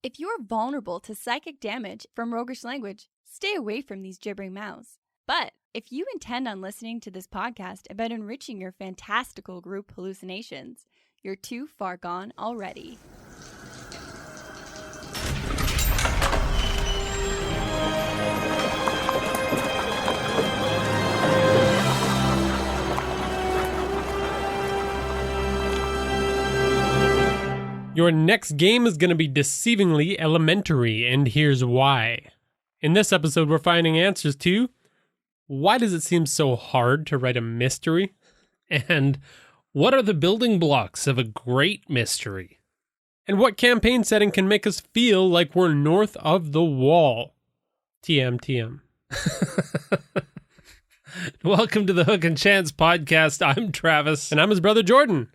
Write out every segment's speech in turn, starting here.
If you're vulnerable to psychic damage from roguish language, stay away from these gibbering mouths. But if you intend on listening to this podcast about enriching your fantastical group hallucinations, you're too far gone already. Your next game is going to be deceivingly elementary, and here's why. In this episode, we're finding answers to why does it seem so hard to write a mystery? And what are the building blocks of a great mystery? And what campaign setting can make us feel like we're north of the wall? TM. Welcome to the Hook and Chance podcast. I'm Travis. And I'm his brother Jordan.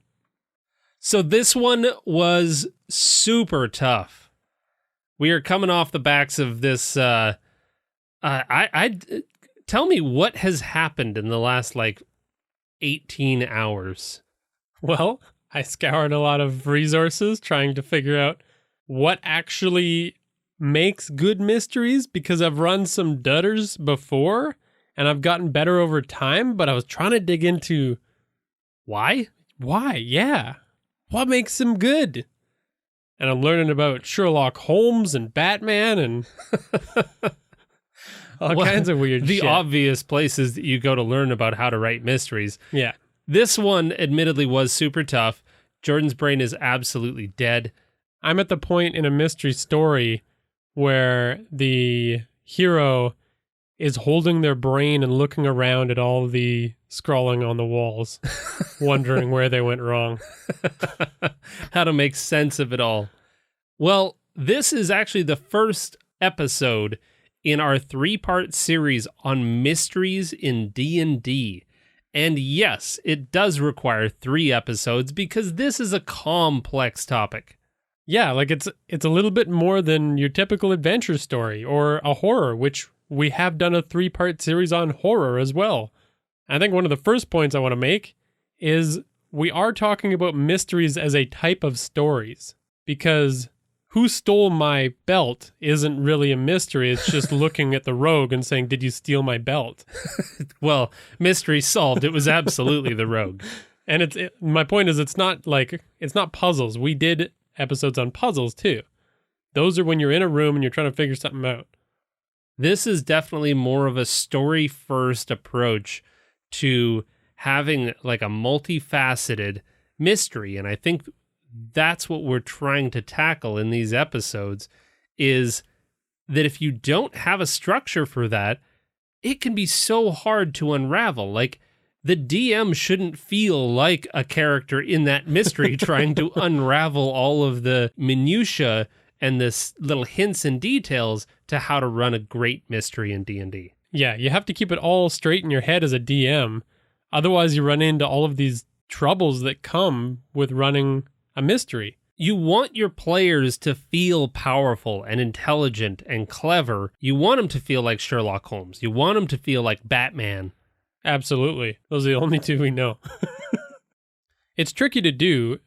So this one was super tough. We are coming off the backs of this. Tell me what has happened in the last 18 hours. Well, I scoured a lot of resources trying to figure out what actually makes good mysteries, because I've run some dudders before and I've gotten better over time, but I was trying to dig into why? Yeah. What makes them good? And I'm learning about Sherlock Holmes and Batman and all kinds of weird shit. The obvious places that you go to learn about how to write mysteries. Yeah. This one, admittedly, was super tough. Jordan's brain is absolutely dead. I'm at the point in a mystery story where the hero is holding their brain and looking around at all the scrawling on the walls, wondering where they went wrong. How to make sense of it all. Well, this is actually the first episode in our 3-part series on mysteries in D&D. And yes, it does require 3 episodes because this is a complex topic. Yeah, it's a little bit more than your typical adventure story or a horror, which we have done a 3-part series on horror as well. I think one of the first points I want to make is we are talking about mysteries as a type of stories, because who stole my belt isn't really a mystery. It's just looking at the rogue and saying, did you steal my belt? Well, mystery solved. It was absolutely the rogue. And my point is, it's not puzzles. We did episodes on puzzles too. Those are when you're in a room and you're trying to figure something out. This is definitely more of a story-first approach to having a multifaceted mystery. And I think that's what we're trying to tackle in these episodes, is that if you don't have a structure for that, it can be so hard to unravel. The DM shouldn't feel like a character in that mystery trying to unravel all of the minutiae and this little hints and details to how to run a great mystery in D&D. Yeah, you have to keep it all straight in your head as a DM. Otherwise, you run into all of these troubles that come with running a mystery. You want your players to feel powerful and intelligent and clever. You want them to feel like Sherlock Holmes. You want them to feel like Batman. Absolutely. Those are the only two we know. It's tricky to do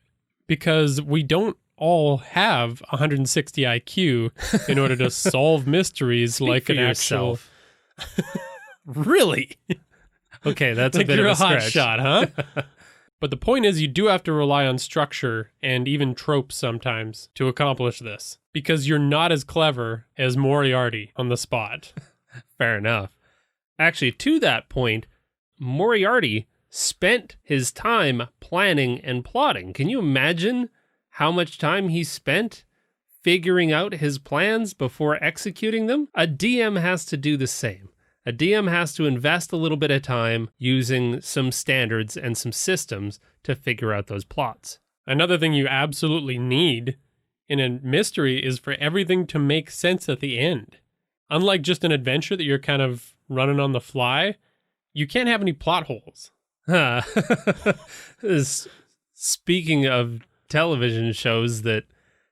because we don't all have 160 IQ in order to solve mysteries. Speak like for an yourself. Really? Okay, that's a bit you're of a hot stretch. shot, huh? But the point is, you do have to rely on structure and even tropes sometimes to accomplish this, because you're not as clever as Moriarty on the spot. Fair enough. Actually, to that point, Moriarty spent his time planning and plotting. Can you imagine how much time he spent figuring out his plans before executing them? A DM has to do the same. A DM has to invest a little bit of time using some standards and some systems to figure out those plots. Another thing you absolutely need in a mystery is for everything to make sense at the end. Unlike just an adventure that you're kind of running on the fly, you can't have any plot holes. Speaking of television shows that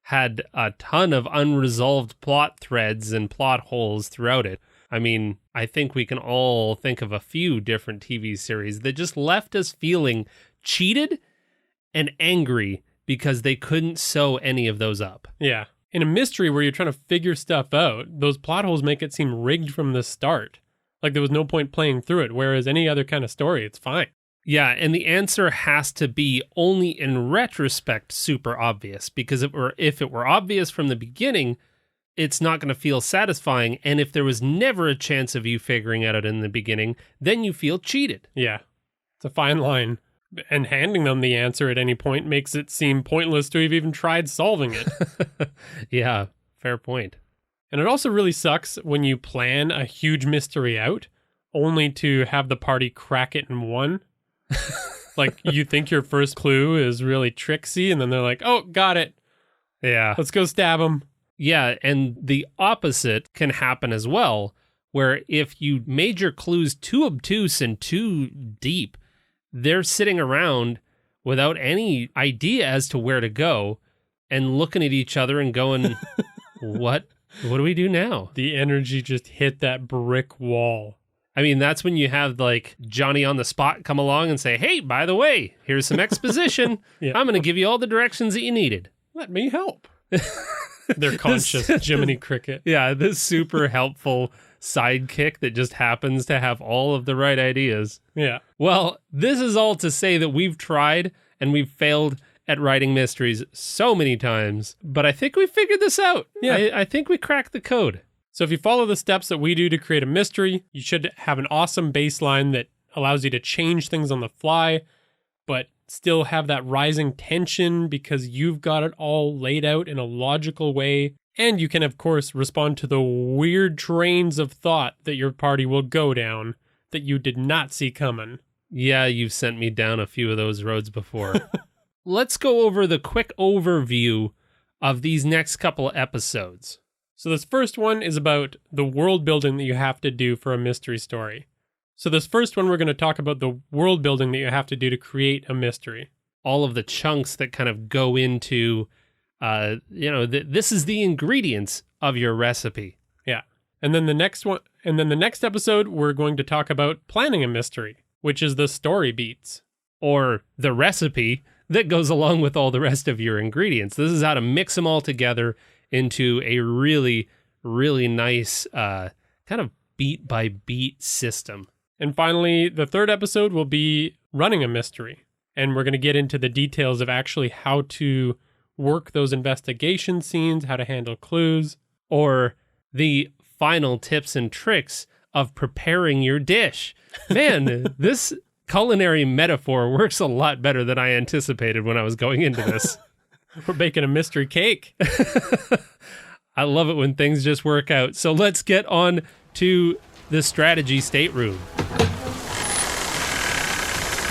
had a ton of unresolved plot threads and plot holes throughout it, I mean, I think we can all think of a few different TV series that just left us feeling cheated and angry because they couldn't sew any of those up. Yeah. in a mystery where you're trying to figure stuff out, those plot holes make it seem rigged from the start. Like there was no point playing through it, whereas any other kind of story, it's fine. Yeah, and the answer has to be only in retrospect super obvious, because if it were obvious from the beginning, it's not going to feel satisfying. And if there was never a chance of you figuring it out in the beginning, then you feel cheated. Yeah, it's a fine line. And handing them the answer at any point makes it seem pointless to have even tried solving it. Yeah, fair point. And it also really sucks when you plan a huge mystery out, only to have the party crack it in one. Like, you think your first clue is really tricksy, and then they're like, oh, got it. Yeah. Let's go stab him. Yeah, and the opposite can happen as well, where if you made your clues too obtuse and too deep, they're sitting around without any idea as to where to go and looking at each other and going, what do we do now? The energy just hit that brick wall. I mean, that's when you have like Johnny on the spot come along and say, hey, by the way, here's some exposition. Yeah. I'm going to give you all the directions that you needed. Let me help. They're conscious Jiminy Cricket. Yeah, this super helpful sidekick that just happens to have all of the right ideas. Yeah. Well, this is all to say that we've tried and we've failed at writing mysteries so many times, but I think we figured this out. Yeah. I think we cracked the code. So if you follow the steps that we do to create a mystery, you should have an awesome baseline that allows you to change things on the fly, but still have that rising tension because you've got it all laid out in a logical way. And you can, of course, respond to the weird trains of thought that your party will go down that you did not see coming. Yeah, you've sent me down a few of those roads before. Let's go over the quick overview of these next couple of episodes. So this first one is about the world building that you have to do for a mystery story. So this first one, we're going to talk about the world building that you have to do to create a mystery. All of the chunks that kind of go into, this is the ingredients of your recipe. Yeah. And then the next episode, we're going to talk about planning a mystery, which is the story beats. Or the recipe that goes along with all the rest of your ingredients. This is how to mix them all together into a really, really nice kind of beat-by-beat system. And finally, the third episode will be running a mystery. And we're going to get into the details of actually how to work those investigation scenes, how to handle clues. Or the final tips and tricks of preparing your dish. Man, this culinary metaphor works a lot better than I anticipated when I was going into this. We're baking a mystery cake. I love it when things just work out. So let's get on to the Strategy Stateroom.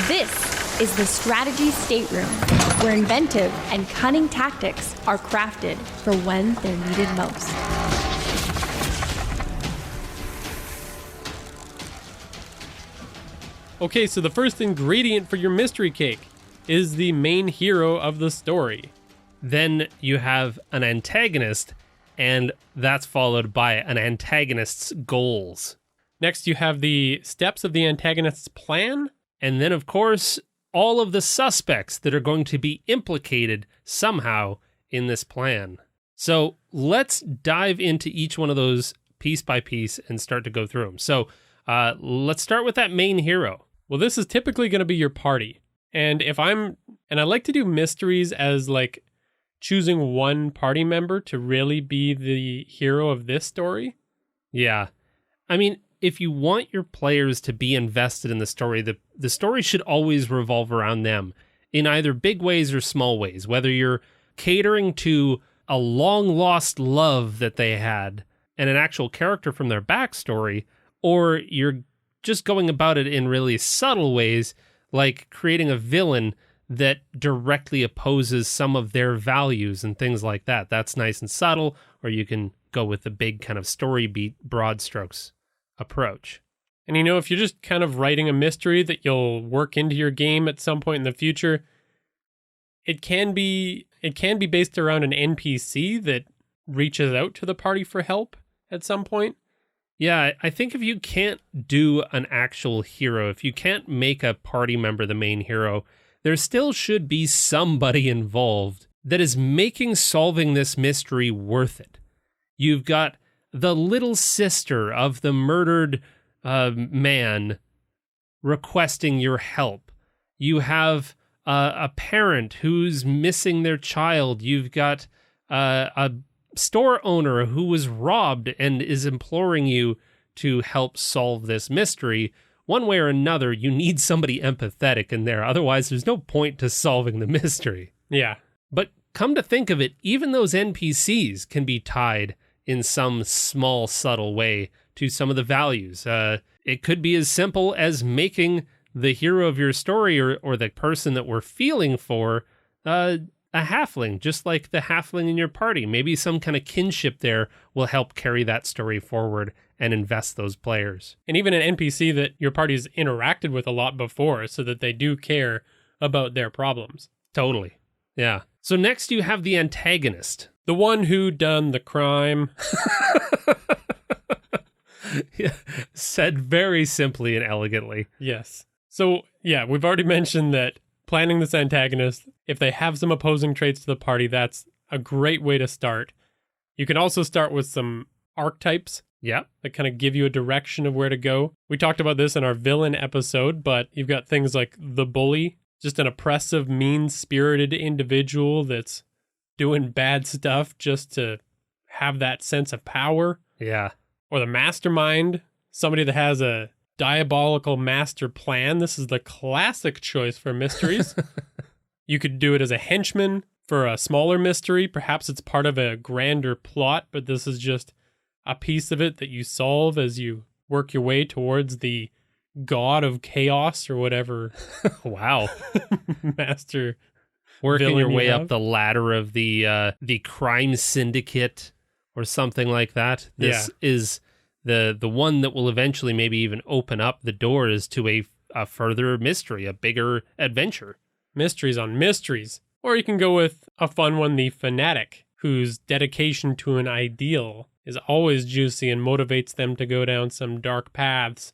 This is the Strategy Stateroom, where inventive and cunning tactics are crafted for when they're needed most. Okay, so the first ingredient for your mystery cake is the main hero of the story. Then you have an antagonist, and that's followed by an antagonist's goals. Next, you have the steps of the antagonist's plan. And then, of course, all of the suspects that are going to be implicated somehow in this plan. So let's dive into each one of those piece by piece and start to go through them. So let's start with that main hero. Well, this is typically going to be your party. And I like to do mysteries as like choosing one party member to really be the hero of this story. Yeah. I mean, if you want your players to be invested in the story, the story should always revolve around them in either big ways or small ways, whether you're catering to a long-lost love that they had and an actual character from their backstory, or you're just going about it in really subtle ways, like creating a villain that directly opposes some of their values and things like that. That's nice and subtle, or you can go with the big kind of story beat, broad strokes approach. And if you're just kind of writing a mystery that you'll work into your game at some point in the future, it can be based around an NPC that reaches out to the party for help at some point. Yeah, I think if you can't do an actual hero, if you can't make a party member the main hero, there still should be somebody involved that is making solving this mystery worth it. You've got the little sister of the murdered man requesting your help. You have a parent who's missing their child. You've got a store owner who was robbed and is imploring you to help solve this mystery. One way or another, you need somebody empathetic in there. Otherwise, there's no point to solving the mystery. Yeah. But come to think of it, even those NPCs can be tied in some small, subtle way to some of the values. It could be as simple as making the hero of your story or the person that we're feeling for a halfling, just like the halfling in your party. Maybe some kind of kinship there will help carry that story forward and invest those players. And even an NPC that your party's interacted with a lot before so that they do care about their problems. Totally. Yeah. So next you have the antagonist. The one who done the crime. Yeah. Said very simply and elegantly. Yes. So, yeah, we've already mentioned that planning this antagonist, if they have some opposing traits to the party, that's a great way to start. You can also start with some archetypes. Yeah. That kind of give you a direction of where to go. We talked about this in our villain episode, but you've got things like the bully, just an oppressive, mean-spirited individual that's doing bad stuff just to have that sense of power. Yeah. Or the mastermind, somebody that has a diabolical master plan. This is the classic choice for mysteries. You could do it as a henchman for a smaller mystery. Perhaps it's part of a grander plot, but this is just a piece of it that you solve as you work your way towards the god of chaos or whatever. Wow. Master working your way have. up the ladder of the crime syndicate or something like that. This is the one that will eventually maybe even open up the doors to a further mystery, a bigger adventure. Mysteries on mysteries. Or you can go with a fun one, the fanatic, whose dedication to an ideal is always juicy and motivates them to go down some dark paths.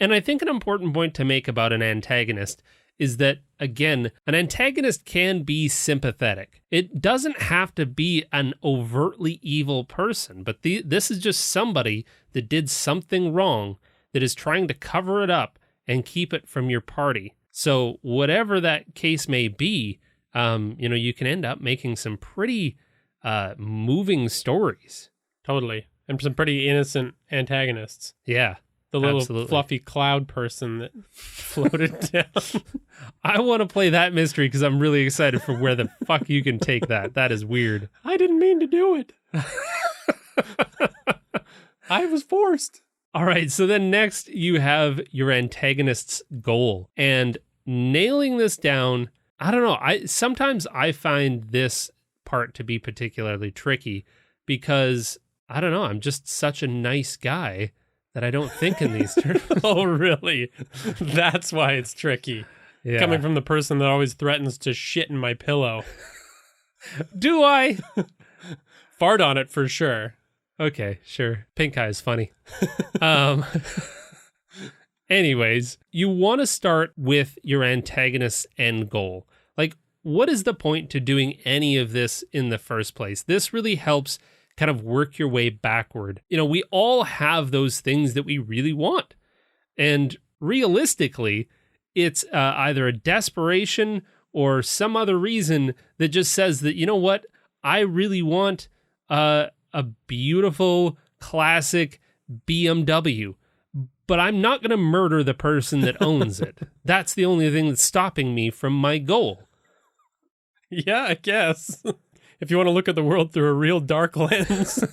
And I think an important point to make about an antagonist is that, again, an antagonist can be sympathetic. It doesn't have to be an overtly evil person, but this is just somebody that did something wrong that is trying to cover it up and keep it from your party. So whatever that case may be, you can end up making some pretty moving stories. Totally. And some pretty innocent antagonists. Yeah. The little absolutely. fluffy cloud person that floated down. I want to play that mystery because I'm really excited for where the fuck you can take that. That is weird. I didn't mean to do it. I was forced. All right. So then next you have your antagonist's goal. And nailing this down, I don't know. Sometimes I find this part to be particularly tricky because, I don't know, I'm just such a nice guy that I don't think in these terms. Oh, really? That's why it's tricky. Yeah. Coming from the person that always threatens to shit in my pillow. Do I? Fart on it for sure. Okay, sure. Pink eye is funny. Anyways, you want to start with your antagonist's end goal. Like, what is the point to doing any of this in the first place? This really helps kind of work your way backward. We all have those things that we really want. And realistically, it's either a desperation or some other reason that just says that, you know what, I really want a beautiful, classic BMW, but I'm not going to murder the person that owns it. That's the only thing that's stopping me from my goal. Yeah, I guess. If you want to look at the world through a real dark lens.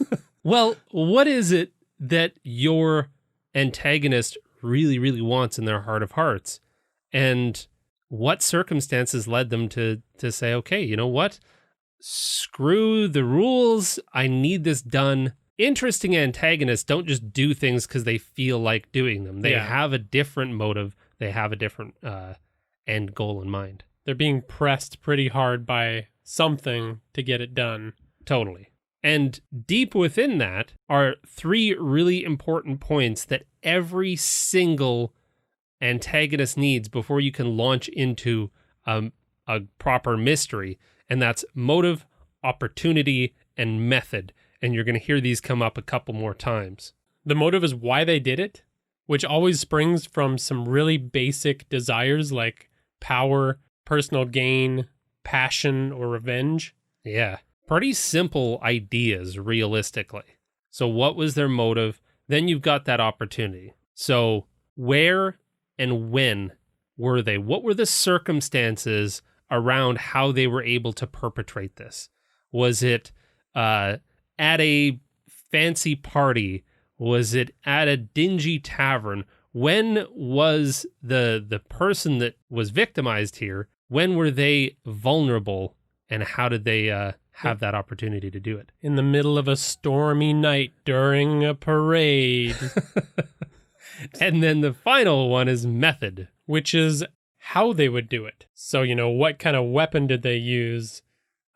Well, what is it that your antagonist really, really wants in their heart of hearts? And what circumstances led them to say, okay, you know what? Screw the rules. I need this done. Interesting antagonists don't just do things because they feel like doing them. They have a different motive. They have a different end goal in mind. They're being pressed pretty hard by something to get it done. Totally. And deep within that are three really important points that every single antagonist needs before you can launch into a proper mystery. And that's motive, opportunity, and method. And you're going to hear these come up a couple more times. The motive is why they did it, which always springs from some really basic desires like power, personal gain, passion, or revenge. Yeah. Pretty simple ideas, realistically. So what was their motive? Then you've got that opportunity. So where and when were they? What were the circumstances around how they were able to perpetrate this? Was it at a fancy party? Was it at a dingy tavern? When was the person that was victimized here, when were they vulnerable, and how did they have that opportunity to do it? In the middle of a stormy night during a parade. And then the final one is method, which is how they would do it. So, what kind of weapon did they use?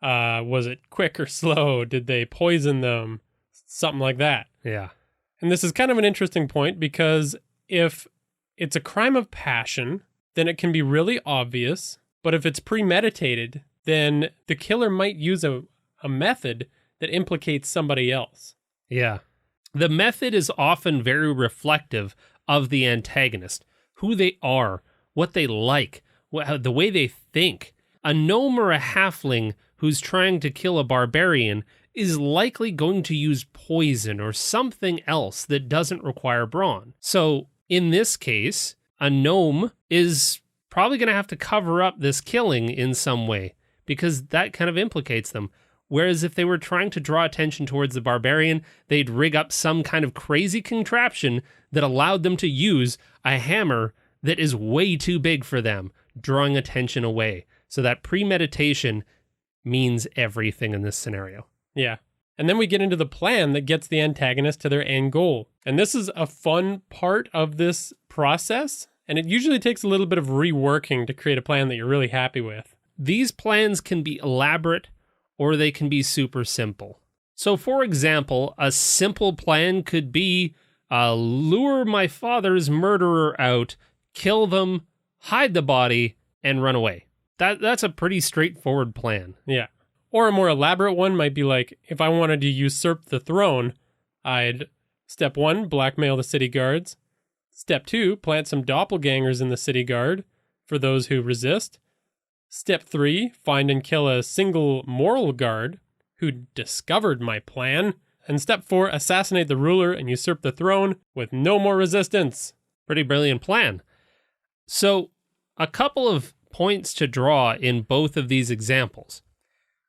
Was it quick or slow? Did they poison them? Something like that. Yeah. And this is kind of an interesting point because if it's a crime of passion, then it can be really obvious. But if it's premeditated, then the killer might use a method that implicates somebody else. Yeah. The method is often very reflective of the antagonist, who they are, what they like, the way they think. A gnome or a halfling who's trying to kill a barbarian is likely going to use poison or something else that doesn't require brawn. So in this case, a gnome is probably going to have to cover up this killing in some way because that kind of implicates them. Whereas if they were trying to draw attention towards the barbarian, they'd rig up some kind of crazy contraption that allowed them to use a hammer that is way too big for them, drawing attention away. So that premeditation means everything in this scenario. Yeah. And then we get into the plan that gets the antagonist to their end goal. And this is a fun part of this process. And it usually takes a little bit of reworking to create a plan that you're really happy with. These plans can be elaborate or they can be super simple. So for example, a simple plan could be lure my father's murderer out, kill them, hide the body, and run away. That's a pretty straightforward plan. Yeah. Or a more elaborate one might be like, if I wanted to usurp the throne, I'd, step 1, blackmail the city guards. Step 2, plant some doppelgangers in the city guard for those who resist. Step 3, find and kill a single moral guard who discovered my plan. And step 4, assassinate the ruler and usurp the throne with no more resistance. Pretty brilliant plan. So, a couple of points to draw in both of these examples.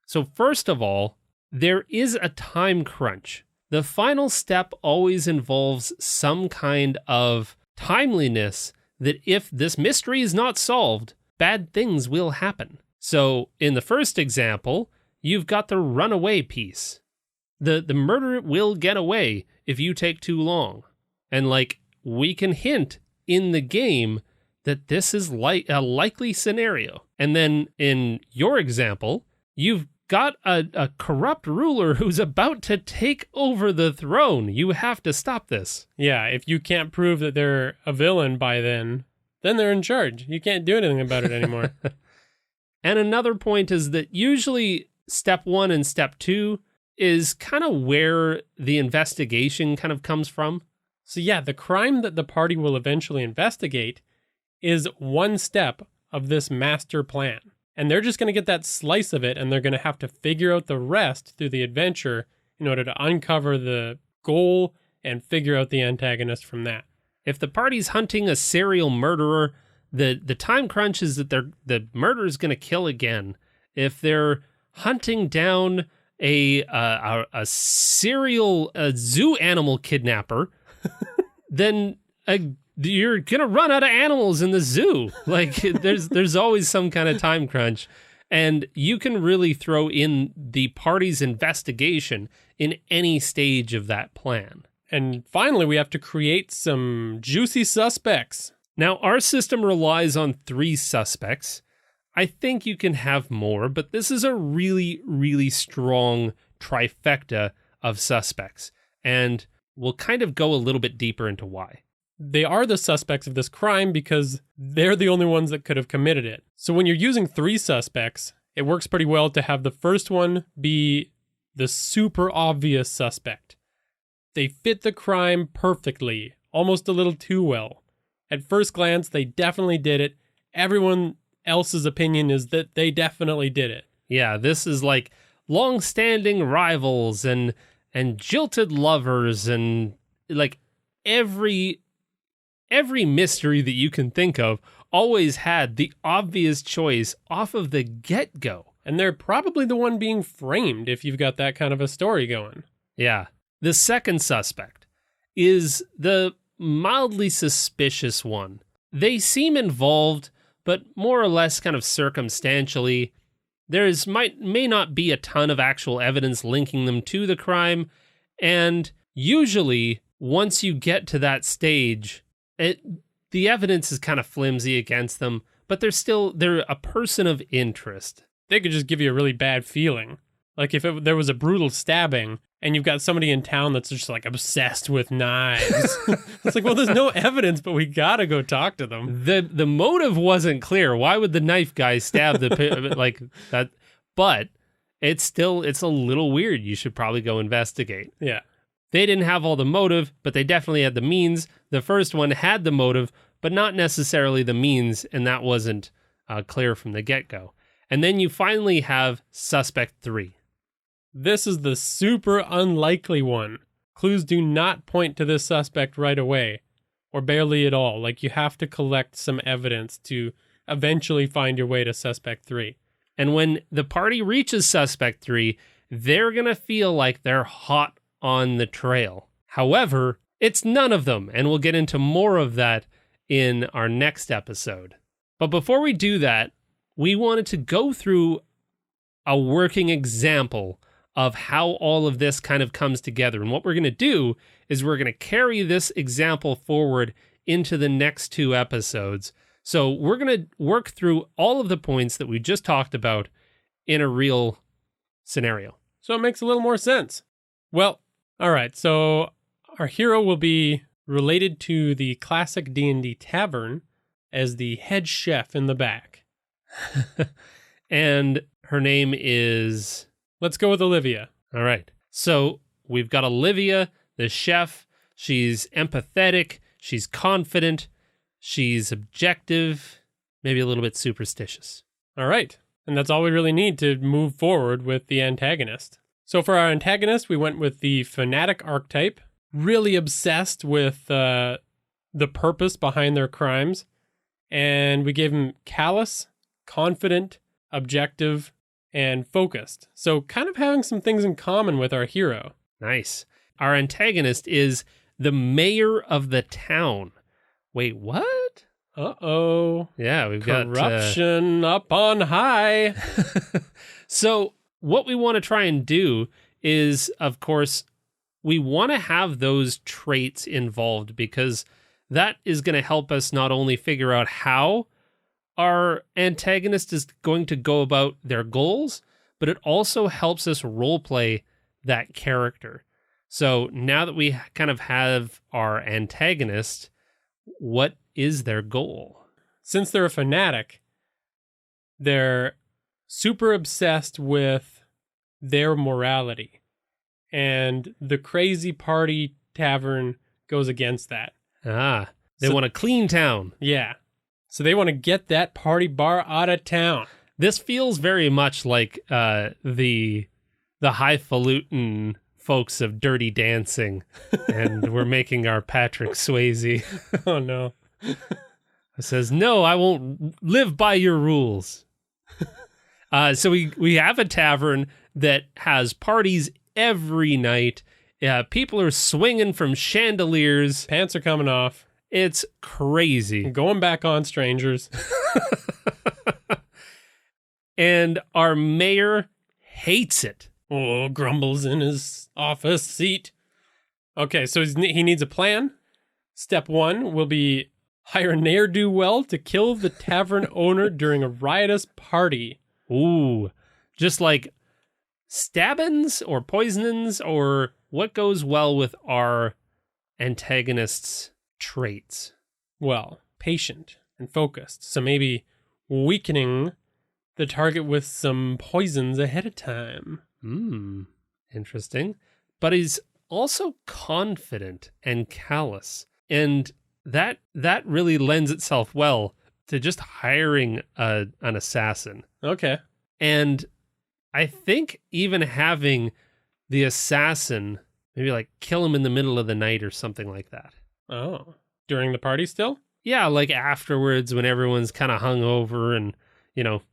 So first of all, there is a time crunch. The final step always involves some kind of timeliness that if this mystery is not solved, bad things will happen. So in the first example, you've got the runaway piece. The murderer will get away if you take too long. And we can hint in the game that this is a likely scenario. And then in your example, you've got a corrupt ruler who's about to take over the throne. You have to stop this. Yeah, if you can't prove that they're a villain by then they're in charge. You can't do anything about it anymore. And another point is that usually step 1 and step 2 is kind of where the investigation kind of comes from. So yeah, the crime that the party will eventually investigate is one step of this master plan. And they're just going to get that slice of it, and they're going to have to figure out the rest through the adventure in order to uncover the goal and figure out the antagonist from that. If the party's hunting a serial murderer, the time crunch is that the murderer is going to kill again. If they're hunting down a serial zoo animal kidnapper, then you're gonna run out of animals in the zoo. There's always some kind of time crunch, and you can really throw in the party's investigation in any stage of that plan. And finally, we have to create some juicy suspects. Now, our system relies on 3 suspects. I think you can have more, but this is a really, really strong trifecta of suspects, and we'll kind of go a little bit deeper into why. They are the suspects of this crime because they're the only ones that could have committed it. So when you're using 3 suspects, it works pretty well to have the first one be the super obvious suspect. They fit the crime perfectly, almost a little too well. At first glance, they definitely did it. Everyone else's opinion is that they definitely did it. Yeah, this is like long-standing rivals and jilted lovers and like every mystery that you can think of always had the obvious choice off of the get-go. And they're probably the one being framed if you've got that kind of a story going. Yeah. The second suspect is the mildly suspicious one. They seem involved, but more or less kind of circumstantially. May not be a ton of actual evidence linking them to the crime, and usually once you get to that stage, the evidence is kind of flimsy against them, but they're a person of interest. They could just give you a really bad feeling. Like if there was a brutal stabbing and you've got somebody in town that's just like obsessed with knives. It's like, well, there's no evidence, but we gotta go talk to them. The motive wasn't clear. Why would the knife guy stab the like that? But it's a little weird. You should probably go investigate. Yeah. They didn't have all the motive, but they definitely had the means. The first one had the motive, but not necessarily the means, and that wasn't clear from the get-go. And then you finally have suspect 3. This is the super unlikely one. Clues do not point to this suspect right away, or barely at all. Like, you have to collect some evidence to eventually find your way to suspect 3. And when the party reaches suspect 3, they're going to feel like they're hot on the trail. However, it's none of them, and we'll get into more of that in our next episode. But before we do that, we wanted to go through a working example of how all of this kind of comes together. And what we're going to do is we're going to carry this example forward into the next 2 episodes. So we're going to work through all of the points that we just talked about in a real scenario. So it makes a little more sense. Well, all right. So our hero will be related to the classic D&D tavern as the head chef in the back. And her name is... Let's go with Olivia. All right. So we've got Olivia, the chef. She's empathetic. She's confident. She's objective. Maybe a little bit superstitious. All right. And that's all we really need to move forward with the antagonist. So for our antagonist, we went with the fanatic archetype, really obsessed with the purpose behind their crimes. And we gave him callous, confident, objective, and focused. So kind of having some things in common with our hero. Nice. Our antagonist is the mayor of the town. Wait, what? Uh-oh. Yeah, we've corruption up on high. So what we want to try and do is, of course, we want to have those traits involved because that is going to help us not only figure out how our antagonist is going to go about their goals, but it also helps us roleplay that character. So now that we kind of have our antagonist, what is their goal? Since they're a fanatic, they're super obsessed with their morality. And the crazy party tavern goes against that. They want a clean town. Yeah. So they want to get that party bar out of town. This feels very much like the highfalutin folks of Dirty Dancing, and we're making our Patrick Swayze. Oh, no. It says, no, I won't live by your rules. So we have a tavern that has parties every night. People are swinging from chandeliers. Pants are coming off. It's crazy. Going back on strangers. And our mayor hates it. Oh, grumbles in his office seat. Okay, so he needs a plan. Step 1 will be hire a ne'er-do-well to kill the tavern owner during a riotous party. Ooh, just like stabbings or poisonings, or what goes well with our antagonist's traits? Well, patient and focused. So maybe weakening the target with some poisons ahead of time. Interesting. But he's also confident and callous. And that really lends itself well to just hiring an assassin. Okay. And I think even having the assassin maybe like kill him in the middle of the night or something like that. Oh. During the party still? Yeah, like afterwards when everyone's kind of hungover and, you know,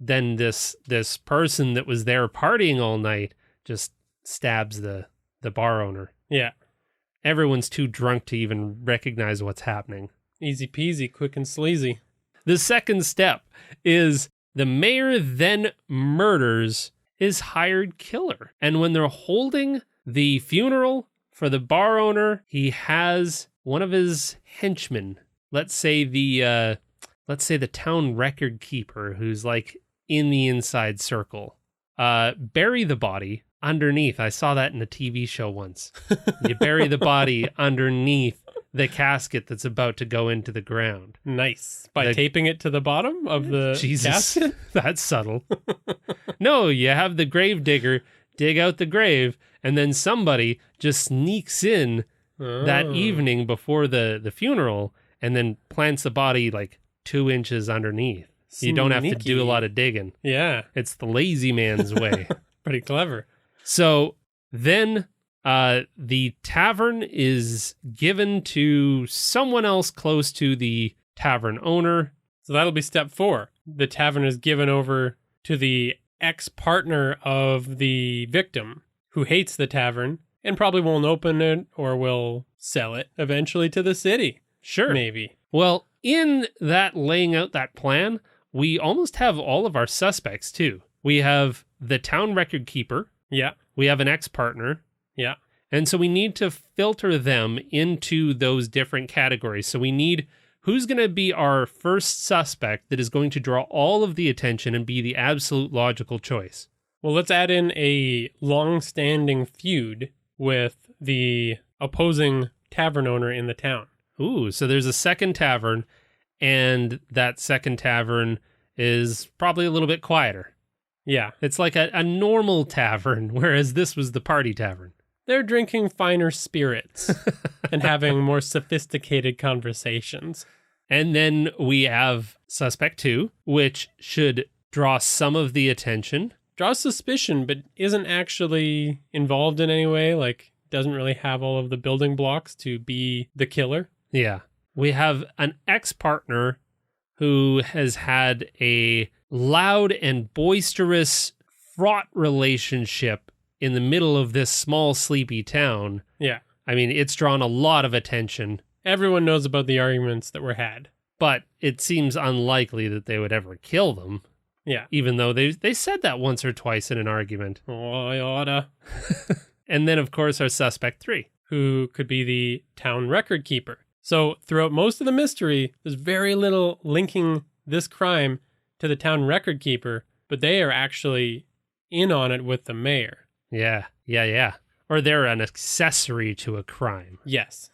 then this person that was there partying all night just stabs the bar owner. Yeah. Everyone's too drunk to even recognize what's happening. Easy peasy, quick and sleazy. The second step is the mayor then murders his hired killer. And when they're holding the funeral for the bar owner, he has one of his henchmen, let's say the town record keeper who's like in the inside circle, bury the body underneath. I saw that in a TV show once. You bury the body underneath the casket that's about to go into the ground. Nice. By taping it to the bottom of the casket? That's subtle. No, you have the grave digger dig out the grave, and then somebody just sneaks in that evening before the funeral and then plants the body like 2 inches underneath. You don't have to do a lot of digging. Yeah. It's the lazy man's way. Pretty clever. So then the tavern is given to someone else close to the tavern owner. So that'll be step 4. The tavern is given over to the ex-partner of the victim who hates the tavern and probably won't open it or will sell it eventually to the city. Sure. Maybe. Well, in that laying out that plan, we almost have all of our suspects too. We have the town record keeper. Yeah. We have an ex-partner. Yeah. And so we need to filter them into those different categories. So we need who's going to be our first suspect that is going to draw all of the attention and be the absolute logical choice. Well, let's add in a long-standing feud with the opposing tavern owner in the town. Ooh, so there's a second tavern, and that second tavern is probably a little bit quieter. Yeah. It's like a normal tavern, whereas this was the party tavern. They're drinking finer spirits and having more sophisticated conversations. And then we have Suspect 2, which should draw some of the attention. Draws suspicion, but isn't actually involved in any way, like doesn't really have all of the building blocks to be the killer. Yeah. We have an ex-partner who has had a loud and boisterous, fraught relationship in the middle of this small, sleepy town. Yeah. I mean, it's drawn a lot of attention. Everyone knows about the arguments that were had. But it seems unlikely that they would ever kill them. Yeah. Even though they said that once or twice in an argument. Oh, I oughta. And then, of course, our Suspect 3. Who could be the town record keeper. So throughout most of the mystery, there's very little linking this crime to the town record keeper, but they are actually in on it with the mayor. Yeah. Or they're an accessory to a crime. Yes.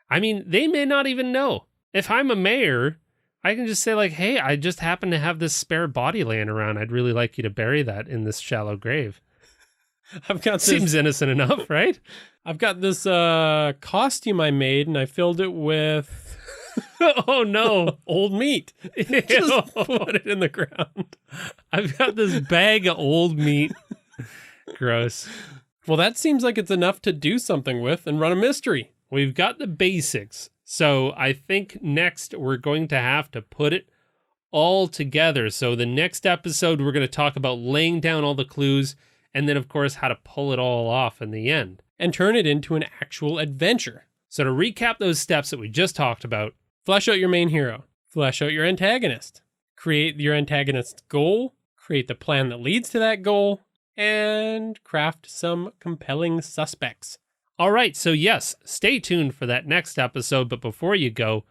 I mean, they may not even know. If I'm a mayor, I can just say like, hey, I just happen to have this spare body laying around. I'd really like you to bury that in this shallow grave. I've got Seems innocent enough, right? I've got this costume I made and I filled it with oh no, old meat. Just put it in the ground. I've got this bag of old meat. Gross. Well, that seems like it's enough to do something with and run a mystery. We've got the basics. So I think next we're going to have to put it all together. So the next episode, we're going to talk about laying down all the clues and then, of course, how to pull it all off in the end. And turn it into an actual adventure. So to recap those steps that we just talked about. Flesh out your main hero. Flesh out your antagonist. Create your antagonist's goal. Create the plan that leads to that goal. And craft some compelling suspects. All right, so yes, stay tuned for that next episode. But before you go,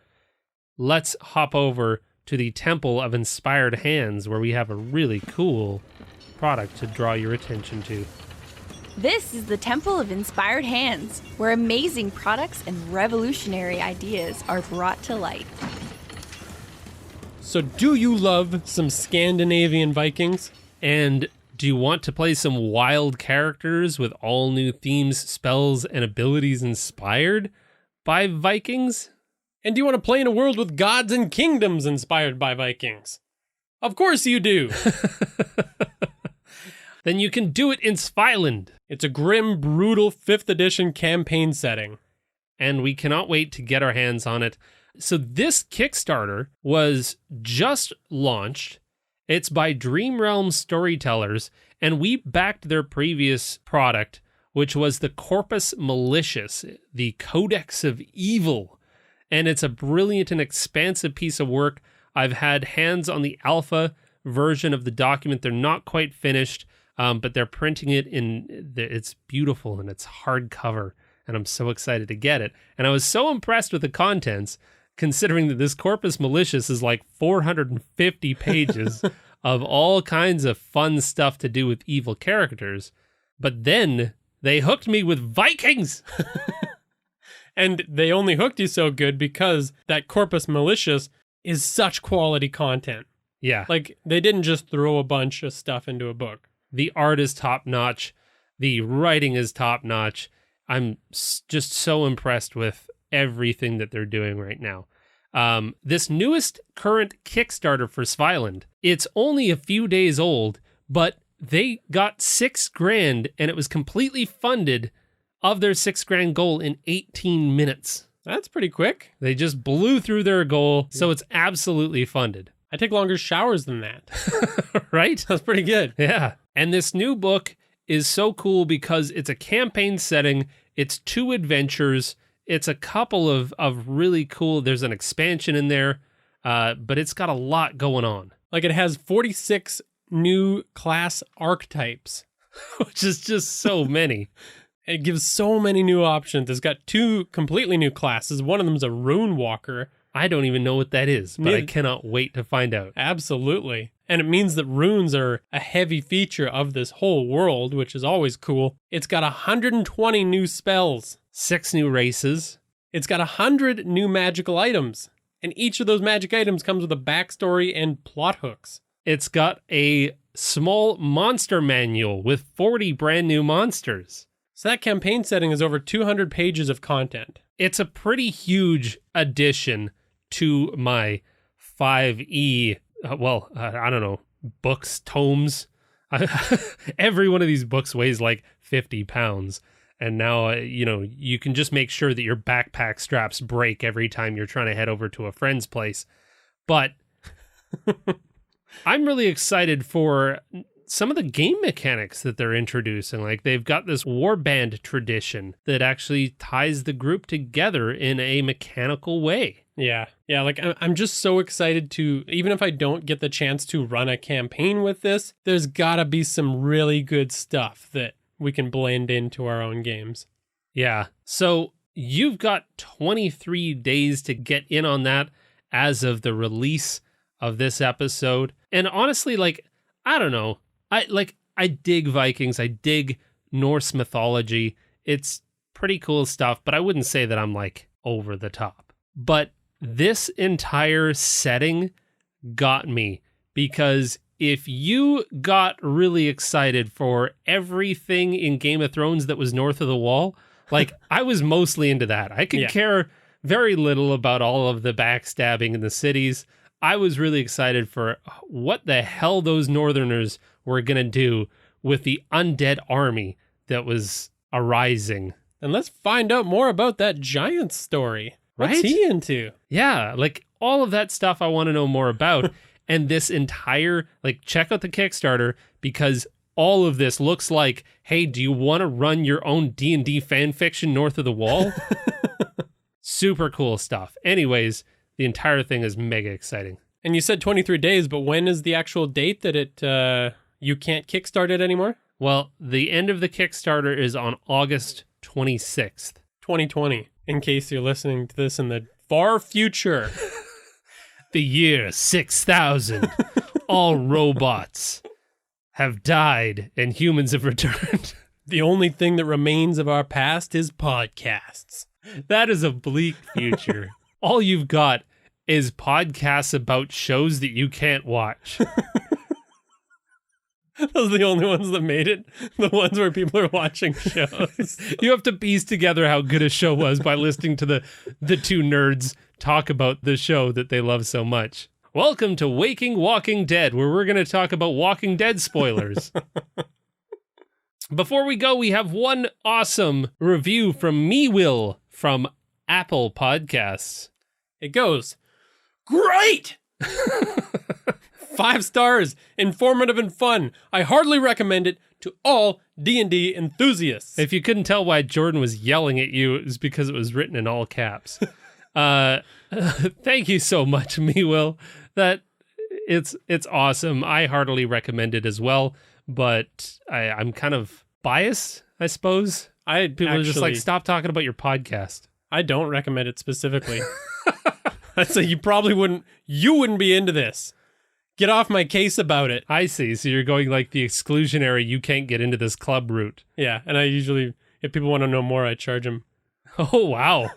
let's hop over to the Temple of Inspired Hands, where we have a really cool product to draw your attention to. This is the Temple of Inspired Hands, where amazing products and revolutionary ideas are brought to light. So do you love some Scandinavian Vikings? And do you want to play some wild characters with all new themes, spells, and abilities inspired by Vikings? And do you want to play in a world with gods and kingdoms inspired by Vikings? Of course you do. Then you can do it in Sviland. It's a grim, brutal 5th edition campaign setting. And we cannot wait to get our hands on it. So this Kickstarter was just launched. It's by Dream Realm Storytellers, and we backed their previous product, which was the Corpus Malicious, the Codex of Evil. And it's a brilliant and expansive piece of work. I've had hands on the alpha version of the document. They're not quite finished, but they're printing it it's beautiful and it's hardcover, and I'm so excited to get it. And I was so impressed with the contents, considering that this Corpus Malicious is like 450 pages of all kinds of fun stuff to do with evil characters. But then they hooked me with Vikings. And they only hooked you so good because that Corpus Malicious is such quality content. Yeah. Like, they didn't just throw a bunch of stuff into a book. The art is top-notch. The writing is top-notch. I'm just so impressed with everything that they're doing right now. This newest current Kickstarter for Sviland, it's only a few days old, but they got $6,000 and it was completely funded of their $6,000 goal in 18 minutes. That's pretty quick. They just blew through their goal, so it's absolutely funded. I take longer showers than that. Right? That's pretty good. Yeah. And this new book is so cool because it's a campaign setting, it's 2 adventures, it's a couple of really cool, there's an expansion in there, but it's got a lot going on. Like, it has 46 new class archetypes. Which is just so many. It gives so many new options. It's got 2 completely new classes. One of them is a Rune Walker. I don't even know what that is, but I cannot wait to find out. Absolutely. And it means that runes are a heavy feature of this whole world, which is always cool. It's got 120 new spells. 6 new races. It's got 100 new magical items. And each of those magic items comes with a backstory and plot hooks. It's got a small monster manual with 40 brand new monsters. So that campaign setting is over 200 pages of content. It's a pretty huge addition to my 5e, I don't know, books, tomes. Every one of these books weighs like 50 pounds. And now, you can just make sure that your backpack straps break every time you're trying to head over to a friend's place. But I'm really excited for some of the game mechanics that they're introducing. Like, they've got this warband tradition that actually ties the group together in a mechanical way. Yeah, like, I'm just so excited to, even if I don't get the chance to run a campaign with this, there's gotta be some really good stuff that we can blend into our own games. Yeah, so you've got 23 days to get in on that as of the release of this episode. And honestly, like, I don't know, I dig Vikings, I dig Norse mythology. It's pretty cool stuff, but I wouldn't say that I'm like over the top. But this entire setting got me, because if you got really excited for everything in Game of Thrones that was north of the wall, like, I was mostly into that. I could care very little about all of the backstabbing in the cities. I was really excited for what the hell those Northerners were going to do with the undead army that was arising. And let's find out more about that giant story. Right? What's he into? Yeah, like, all of that stuff I want to know more about. And this entire, like, check out the Kickstarter, because all of this looks like, hey, do you want to run your own D&D fan fiction north of the wall? Super cool stuff. Anyways, the entire thing is mega exciting. And you said 23 days, but when is the actual date that you can't kickstart it anymore? Well, the end of the Kickstarter is on August 26th. 2020, in case you're listening to this in the far future. The year 6000. All robots have died and humans have returned. The only thing that remains of our past is podcasts. That is a bleak future. All you've got is podcasts about shows that you can't watch. Those are the only ones that made it. The ones where people are watching shows. You have to piece together how good a show was by listening to the two nerds talk about the show that they love so much. Welcome to Waking Walking Dead, where we're going to talk about Walking Dead spoilers. Before we go, we have one awesome review from MeWill from Apple Podcasts. It goes, great! 5 stars, informative and fun. I heartily recommend it to all D&D enthusiasts. If you couldn't tell why Jordan was yelling at you, it was because it was written in all caps. Thank you so much, MeWill. That it's awesome. I heartily recommend it as well, but I'm kind of biased, I suppose. People are just like, stop talking about your podcast. I don't recommend it specifically. I'd say you wouldn't be into this. Get off my case about it. I see. So you're going like the exclusionary, you can't get into this club route. Yeah, and I usually, if people want to know more, I charge them. Oh, wow.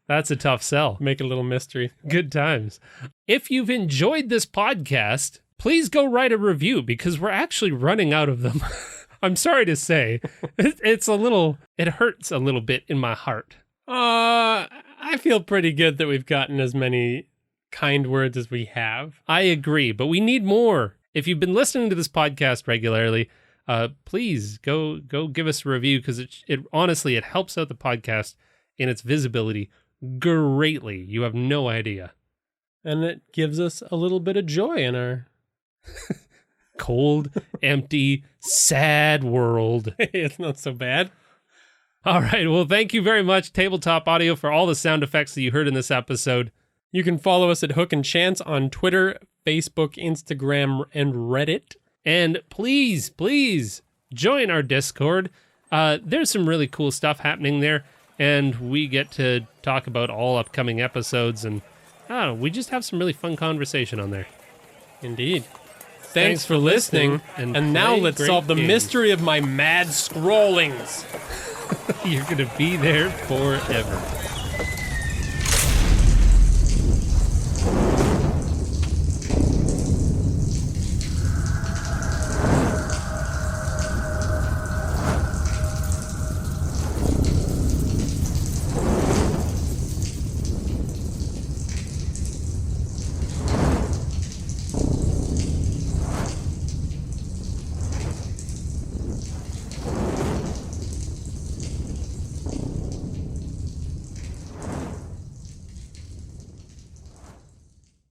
That's a tough sell. Make it a little mystery. Good times. If you've enjoyed this podcast, please go write a review because we're actually running out of them. I'm sorry to say. It hurts a little bit in my heart. I feel pretty good that we've gotten as many kind words as we have. I agree, but we need more. If you've been listening to this podcast regularly, please go give us a review because it honestly, it helps out the podcast in its visibility greatly. You have no idea. And it gives us a little bit of joy in our cold, empty, sad world. It's not so bad. All right. Well, thank you very much, Tabletop Audio, for all the sound effects that you heard in this episode. You can follow us at Hook and Chance on Twitter, Facebook, Instagram, and Reddit. And please join our Discord. There's some really cool stuff happening there, and we get to talk about all upcoming episodes, and I don't know, we just have some really fun conversation on there. Indeed. Thanks for listening, and now let's solve the mystery of my mad scrollings. You're going to be there forever.